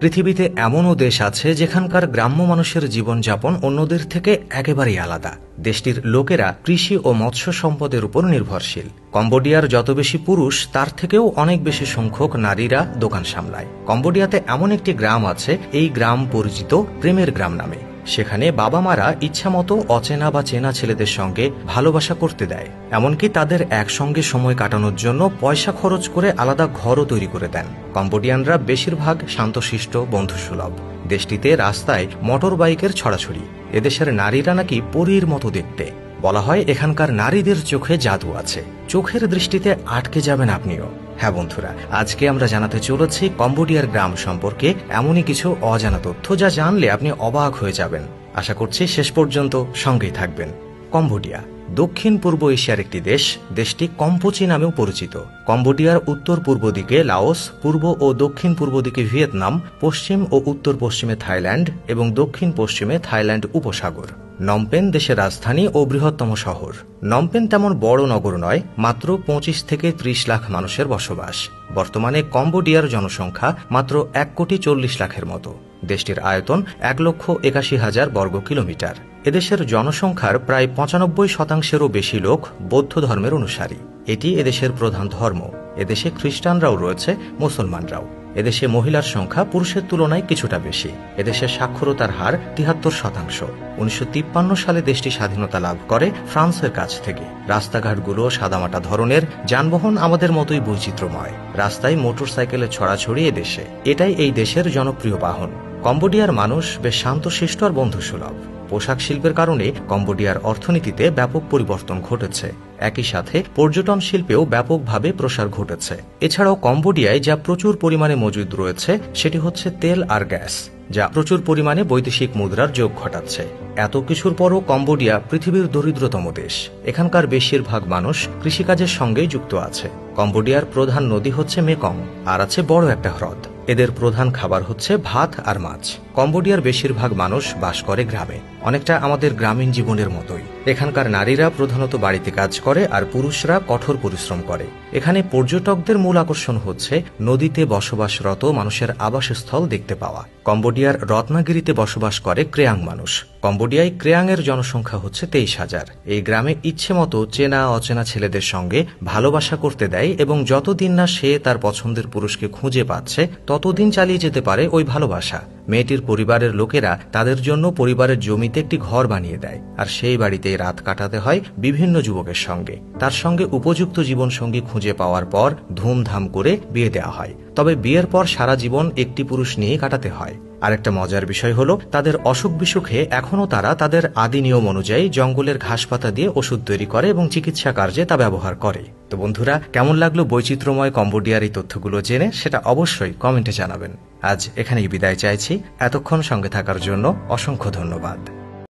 পৃথিবীতে এমনও দেশ আছে যেখানকার গ্রাম্য মানুষের জীবনযাপন অন্যদের থেকে একেবারেই আলাদা। দেশটির লোকেরা কৃষি ও মৎস্য সম্পদের উপর নির্ভরশীল। কম্বোডিয়ার যত বেশি পুরুষ তার থেকেও অনেক বেশি সংখ্যক নারীরা দোকান সামলায়। কম্বোডিয়াতে এমন একটি গ্রাম আছে, এই গ্রাম পরিচিত প্রেমের গ্রাম নামে। সেখানে বাবা মারা ইচ্ছামতো অচেনা বা চেনা ছেলেদের সঙ্গে ভালোবাসা করতে দেয়, এমনকি তাদের একসঙ্গে সময় কাটানোর জন্য পয়সা খরচ করে আলাদা ঘরও তৈরি করে দেন। কম্বোডিয়ানরা বেশিরভাগ শান্তশিষ্ট, বন্ধুসুলভ। দেশটিতে রাস্তায় মোটর বাইকের ছড়াছড়ি। এদেশের নারীরা নাকি পরীর মতো দেখতে। বলা হয় এখানকার নারীদের চোখে জাদু আছে। চোখের দৃষ্টিতে আটকে যাবেন আপনিও। হ্যাঁ বন্ধুরা, আজকে আমরা জানাতে চলেছি কম্বোডিয়ার গ্রাম সম্পর্কে এমনই কিছু অজানা তথ্য যা জানলে আপনি অবাক হয়ে যাবেন। আশা করছি শেষ পর্যন্ত সঙ্গেই থাকবেন। কম্বোডিয়া দক্ষিণ পূর্ব এশিয়ার একটি দেশ। দেশটি কম্পোচি নামেও পরিচিত। কম্বোডিয়ার উত্তর পূর্ব দিকে লাওস, পূর্ব ও দক্ষিণ পূর্ব দিকে ভিয়েতনাম, পশ্চিম ও উত্তর পশ্চিমে থাইল্যান্ড এবং দক্ষিণ পশ্চিমে থাইল্যান্ড উপসাগর। নমপেন দেশের রাজধানী ও বৃহত্তম শহর। নমপেন তেমন বড় নগর নয়, মাত্র 25 থেকে 30 লাখ মানুষের বসবাস। বর্তমানে কম্বোডিয়ার জনসংখ্যা মাত্র 1,40,00,000-এর মতো। দেশটির আয়তন 1,81,000 বর্গ কিলোমিটার। এদেশের জনসংখ্যার প্রায় 95%-এরও বেশি লোক বৌদ্ধ ধর্মের অনুসারী। এটি এদেশের প্রধান ধর্ম। এদেশে খ্রিস্টানরাও রয়েছে, মুসলমানরাও। এদেশে মহিলার সংখ্যা পুরুষের তুলনায় কিছুটা বেশি। এদেশের সাক্ষরতার হার 73%। 1953 সালে দেশটি স্বাধীনতা লাভ করে ফ্রান্সের কাছ থেকে। রাস্তাঘাটগুলো সাদামাটা ধরনের, যানবাহন আমাদের মতোই বৈচিত্র্যময়। রাস্তায় মোটরসাইকেলের ছড়াছড়ি এদেশে। এটাই এই দেশের জনপ্রিয় বাহন। কম্বোডিয়ার মানুষ বেশ শান্তশিষ্ট আর বন্ধুসুলভ। পোশাক শিল্পের কারণে কম্বোডিয়ার অর্থনীতিতে ব্যাপক পরিবর্তন ঘটেছে। একই সাথে পর্যটন শিল্পেও ব্যাপকভাবে প্রসার ঘটেছে। এছাড়াও কম্বোডিয়ায় যা প্রচুর পরিমাণে মজুদ রয়েছে সেটি হচ্ছে তেল আর গ্যাস, যা প্রচুর পরিমাণে বৈদেশিক মুদ্রার যোগ ঘটাচ্ছে। এত কিছুর পরও কম্বোডিয়া পৃথিবীর দরিদ্রতম দেশ। এখানকার বেশিরভাগ মানুষ কৃষিকাজের সঙ্গেই যুক্ত আছে। কম্বোডিয়ার প্রধান নদী হচ্ছে মেকং, আর আছে বড় একটা হ্রদ। এদের প্রধান খাবার হচ্ছে ভাত আর মাছ। কম্বোডিয়ার বেশিরভাগ মানুষ বাস করে গ্রামে, অনেকটা আমাদের গ্রামীণ জীবনের মতোই। এখানকার নারীরা প্রধানত বাড়িতে কাজ করে আর পুরুষরা কঠোর পরিশ্রম করে। এখানে পর্যটকদের মূল আকর্ষণ হচ্ছে নদীতে বসবাসরত মানুষের আবাসস্থল দেখতে পাওয়া। কম্বোডিয়ার রত্নাগিরিতে বসবাস করে ক্রেয়াং মানুষ। কম্বোডিয়ায় ক্রেয়াংয়ের জনসংখ্যা হচ্ছে 23,000। এই গ্রামে ইচ্ছে মতো চেনা অচেনা ছেলেদের সঙ্গে ভালোবাসা করতে দেয় এবং যতদিন না সে তার পছন্দের পুরুষকে খুঁজে পাচ্ছে ততদিন চালিয়ে যেতে পারে ওই ভালোবাসা। মেয়েটির পরিবারের লোকেরা তাদের জন্য পরিবারের জমিতে একটি ঘর বানিয়ে দেয়, আর সেই বাড়িতেই রাত কাটাতে হয় বিভিন্ন যুবকের সঙ্গে। তার সঙ্গে উপযুক্ত জীবনসঙ্গী খুঁজে পাওয়ার পর ধুমধাম করে বিয়ে দেওয়া হয়। তবে বিয়ের পর সারা জীবন একটি পুরুষ নিয়ে কাটাতে হয়। আরেকটা মজার বিষয় হলো, তাদের অসুখ বিসুখে এখনও তারা তাদের আদি নিয়ম অনুযায়ী জঙ্গলের ঘাস পাতা দিয়ে ওষুধ তৈরি করে এবং চিকিৎসা কার্যে তা ব্যবহার করে। তো বন্ধুরা, কেমন লাগলো বৈচিত্র্যময় কম্বোডিয়ার এই তথ্যগুলো জেনে, সেটা অবশ্যই কমেন্টে জানাবেন। আজ এখানেই বিদায় চাইছি। এতক্ষণ সঙ্গে থাকার জন্য অসংখ্য ধন্যবাদ।